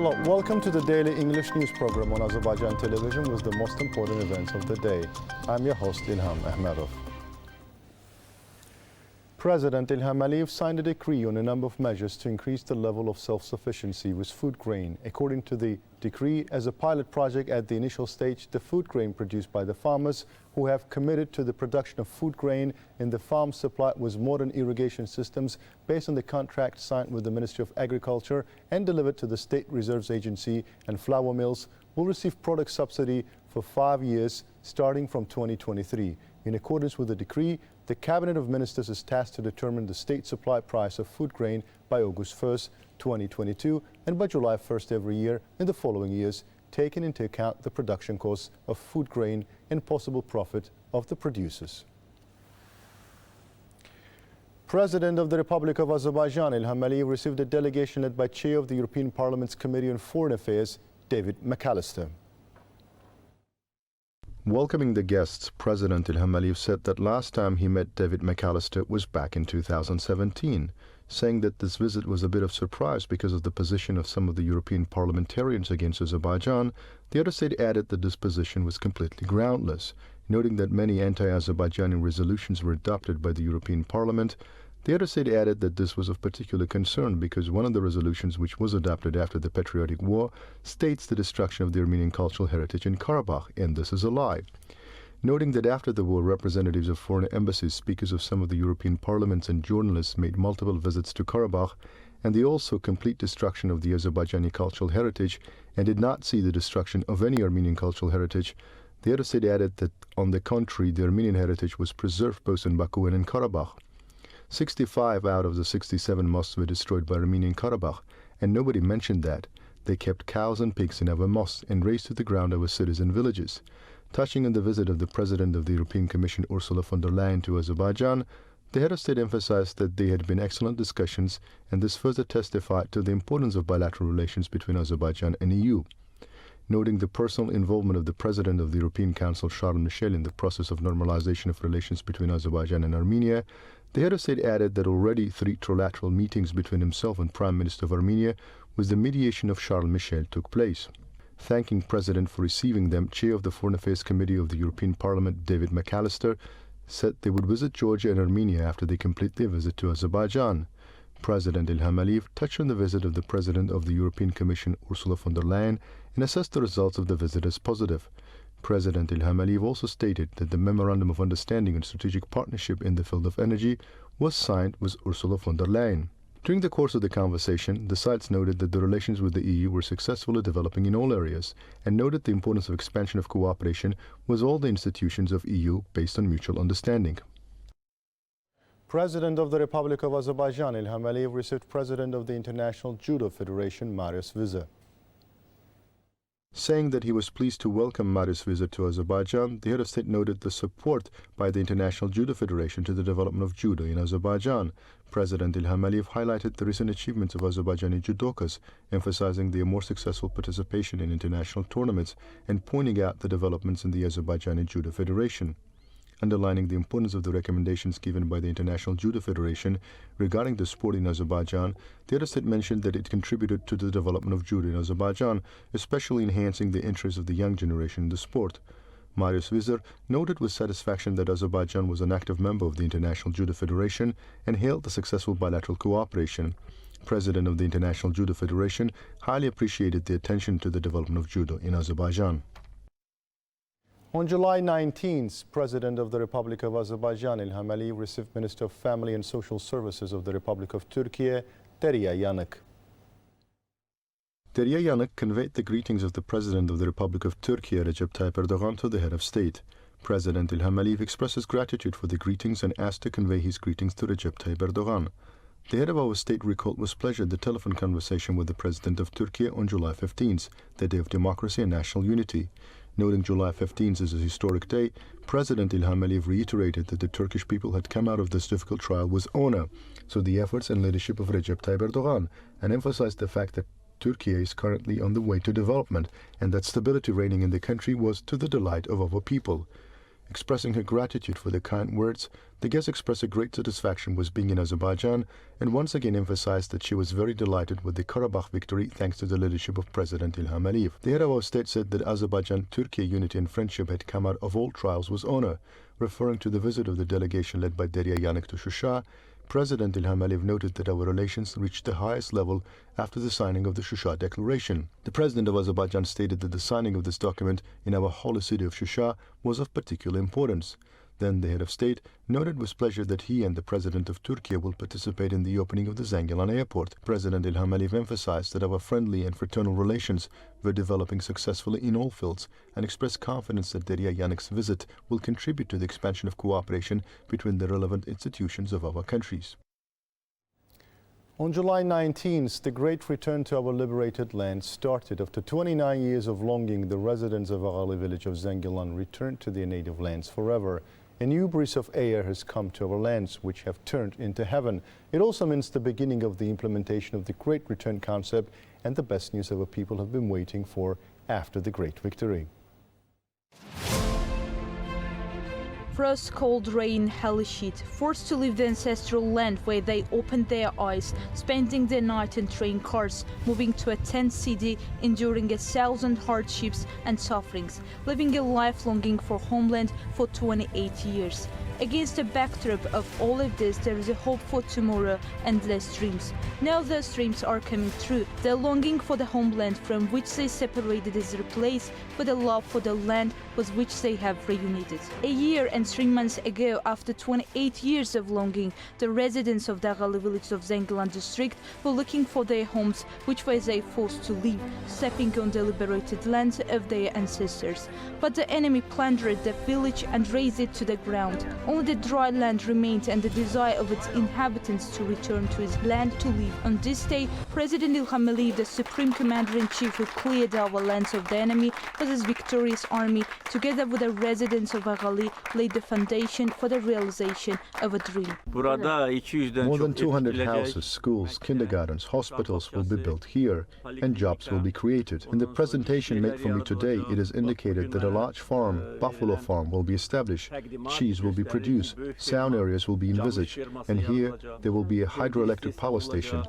Hello, welcome to the daily English news program on Azərbaycan Televiziya with the most important events of the day. I'm your host, İlham Məmmədov. President İlham Aliyev signed a decree on a number of measures to increase the level of self-sufficiency with food grain. According to the decree, as a pilot project at the initial stage, the food grain produced by the farmers who have committed to the production of food grain in the farm supplied with modern irrigation systems based on the contract signed with the Ministry of Agriculture and delivered to the State Reserves Agency and flour mills will receive product subsidy for 5 years starting from 2023. In accordance with the decree, the Cabinet of Ministers is tasked to determine the state supply price of food grain by August 1st, 2022 and by July 1st every year in the following years, taking into account the production costs of food grain and possible profit of the producers. President of the Republic of Azerbaijan, Ilham Aliyev, received a delegation led by Chair of the European Parliament's Committee on Foreign Affairs, David McAllister. Welcoming the guests, President Ilham Aliyev said that last time he met David McAllister was back in 2017, saying that this visit was a bit of surprise because of the position of some of the European parliamentarians against Azerbaijan. The other side added that this position was completely groundless, noting that many anti-Azerbaijani resolutions were adopted by the European Parliament. The other side added that this was of particular concern because one of the resolutions which was adopted after the Patriotic War states the destruction of the Armenian cultural heritage in Karabakh, and this is a lie. Noting that after the war, representatives of foreign embassies, speakers of some of the European parliaments and journalists made multiple visits to Karabakh, and they also complete destruction of the Azerbaijani cultural heritage and did not see the destruction of any Armenian cultural heritage, the other side added that, on the contrary, the Armenian heritage was preserved both in Baku and in Karabakh. 65 out of the 67 mosques were destroyed by Armenian Karabakh, and nobody mentioned that. They kept cows and pigs in our mosques and razed to the ground our cities and villages. Touching on the visit of the President of the European Commission, Ursula von der Leyen, to Azerbaijan, the head of state emphasized that there had been excellent discussions, and this further testified to the importance of bilateral relations between Azerbaijan and EU. Noting the personal involvement of the President of the European Council, Charles Michel, in the process of normalization of relations between Azerbaijan and Armenia, the head of state added that already 3 trilateral meetings between himself and Prime Minister of Armenia with the mediation of Charles Michel took place. Thanking President for receiving them, Chair of the Foreign Affairs Committee of the European Parliament, David McAllister, said they would visit Georgia and Armenia after they complete their visit to Azerbaijan. President Ilham Aliyev touched on the visit of the President of the European Commission, Ursula von der Leyen, and assessed the results of the visit as positive. President Ilham Aliyev also stated that the Memorandum of Understanding on Strategic Partnership in the field of energy was signed with Ursula von der Leyen. During the course of the conversation, the sides noted that the relations with the EU were successfully developing in all areas, and noted the importance of expansion of cooperation with all the institutions of EU based on mutual understanding. President of the Republic of Azerbaijan, Ilham Aliyev, received President of the International Judo Federation, Marius Vizar. Saying that he was pleased to welcome Marius Vizar to Azerbaijan, the head of state noted the support by the International Judo Federation to the development of judo in Azerbaijan. President Ilham Aliyev highlighted the recent achievements of Azerbaijani judokas, emphasizing their more successful participation in international tournaments and pointing out the developments in the Azerbaijani Judo Federation. Underlining the importance of the recommendations given by the International Judo Federation regarding the sport in Azerbaijan, the other state mentioned that it contributed to the development of judo in Azerbaijan, especially enhancing the interest of the young generation in the sport. Marius Vizar noted with satisfaction that Azerbaijan was an active member of the International Judo Federation and hailed the successful bilateral cooperation. President of the International Judo Federation highly appreciated the attention to the development of judo in Azerbaijan. On July 19th, President of the Republic of Azerbaijan, Ilham Aliyev, received Minister of Family and Social Services of the Republic of Turkey, Derya Yanık. Derya Yanık conveyed the greetings of the President of the Republic of Turkey, Recep Tayyip Erdogan, to the head of state. President Ilham Aliyev expresses gratitude for the greetings and asked to convey his greetings to Recep Tayyip Erdogan. The head of our state recalled with pleasure the telephone conversation with the President of Turkey on July 15th, the Day of Democracy and National Unity. Noting July 15th as a historic day, President Ilham Aliyev reiterated that the Turkish people had come out of this difficult trial with honor through the efforts and leadership of Recep Tayyip Erdogan, and emphasized the fact that Turkey is currently on the way to development and that stability reigning in the country was to the delight of our people. Expressing her gratitude for the kind words, the guest expressed a great satisfaction with being in Azerbaijan and once again emphasized that she was very delighted with the Karabakh victory thanks to the leadership of President İlham Aliyev. The head of our state said that Azerbaijan-Turkey unity and friendship had come out of all trials with honor. Referring to the visit of the delegation led by Derya Yanık to Shusha, President İlham Aliyev noted that our relations reached the highest level after the signing of the Shusha Declaration. The President of Azerbaijan stated that the signing of this document in our holy city of Shusha was of particular importance. Then the head of state noted with pleasure that he and the President of Turkey will participate in the opening of the Zengilan airport. President İlham Aliyev emphasized that our friendly and fraternal relations were developing successfully in all fields and expressed confidence that Derya Yanık's visit will contribute to the expansion of cooperation between the relevant institutions of our countries. On July 19th, the great return to our liberated land started. After 29 years of longing, the residents of Ağalı village of Zengilan returned to their native lands forever. A new breeze of air has come to our lands, which have turned into heaven. It also means the beginning of the implementation of the Great Return concept and the best news our people have been waiting for after the great victory. Frost, cold, rain, hellish heat, forced to leave the ancestral land where they opened their eyes, spending the night in train cars, moving to a tent city, enduring 1,000 hardships and sufferings, living a life longing for homeland for 28 years. Against the backdrop of all of this, there is a hope for tomorrow, endless dreams. Now those dreams are coming true. The longing for the homeland from which they separated is replaced with a love for the land with which they have reunited. A year and 3 months ago, after 28 years of longing, the residents of the Ağalı village of Zengilan district were looking for their homes, which were they forced to leave, stepping on the liberated lands of their ancestors. But the enemy plundered the village and razed it to the ground. Only the dry land remained and the desire of its inhabitants to return to his land to live. On this day, President İlham Aliyev, the Supreme Commander-in-Chief who cleared our lands of the enemy, was his victorious army, together with the residents of Ağalı, laid the foundation for the realization of a dream. More than 200 houses, schools, kindergartens, hospitals will be built here, and jobs will be created. In the presentation made for me today, it is indicated that a large farm, buffalo farm, will be established, cheese will be produced, sound areas will be envisaged, and here there will be a hydroelectric power station.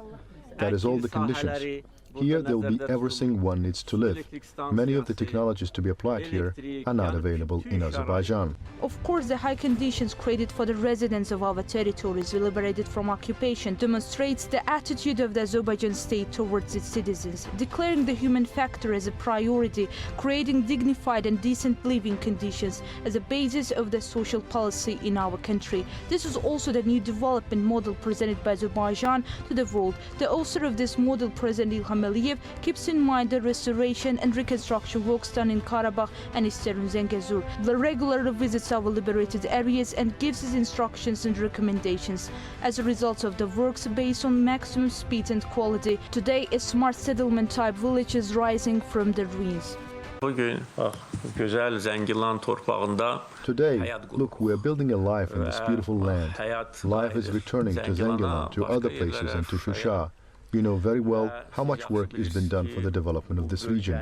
That is all the conditions. Here there will be everything one needs to live. Many of the technologies to be applied here are not available in Azerbaijan. Of course, the high conditions created for the residents of our territories liberated from occupation demonstrates the attitude of the Azerbaijan state towards its citizens, declaring the human factor as a priority, creating dignified and decent living conditions as a basis of the social policy in our country. This is also the new development model presented by Azerbaijan to the world. The author of this model, President İlham Aliyev, keeps in mind the restoration and reconstruction works done in Karabakh and eastern Zengezur. The regular visits our liberated areas and gives his instructions and recommendations. As a result of the works based on maximum speed and quality, today a smart settlement type village is rising from the ruins. Today, look, we are building a life in this beautiful land. Life is returning to Zengilan, to other places and to Shusha. You know very well how much work has been done for the development of this region.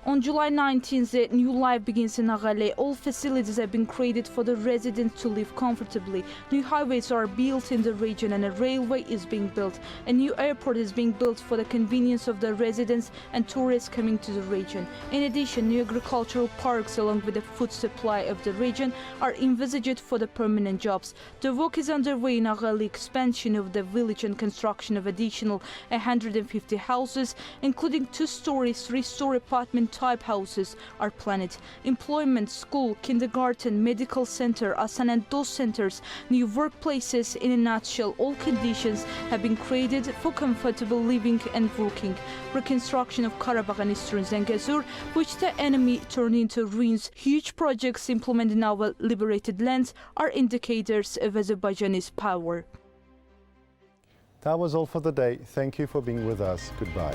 On July 19th, a new life begins in Ağalı. All facilities have been created for the residents to live comfortably. New highways are built in the region and a railway is being built. A new airport is being built for the convenience of the residents and tourists coming to the region. In addition, new agricultural parks along with the food supply of the region are envisaged for the permanent jobs. The work is underway in Ağalı. Expansion of the village and construction of additional 150 houses, including 2-story, 3-story apartment type houses are planned. Employment, school, kindergarten, medical center, Asan and DOS centers, new workplaces, in a nutshell, all conditions have been created for comfortable living and working. Reconstruction of Karabakh and eastern Zengezur, which the enemy turned into ruins, huge projects implemented in our liberated lands are indicators of Azerbaijani's power. That was all for the day. Thank you for being with us. Goodbye.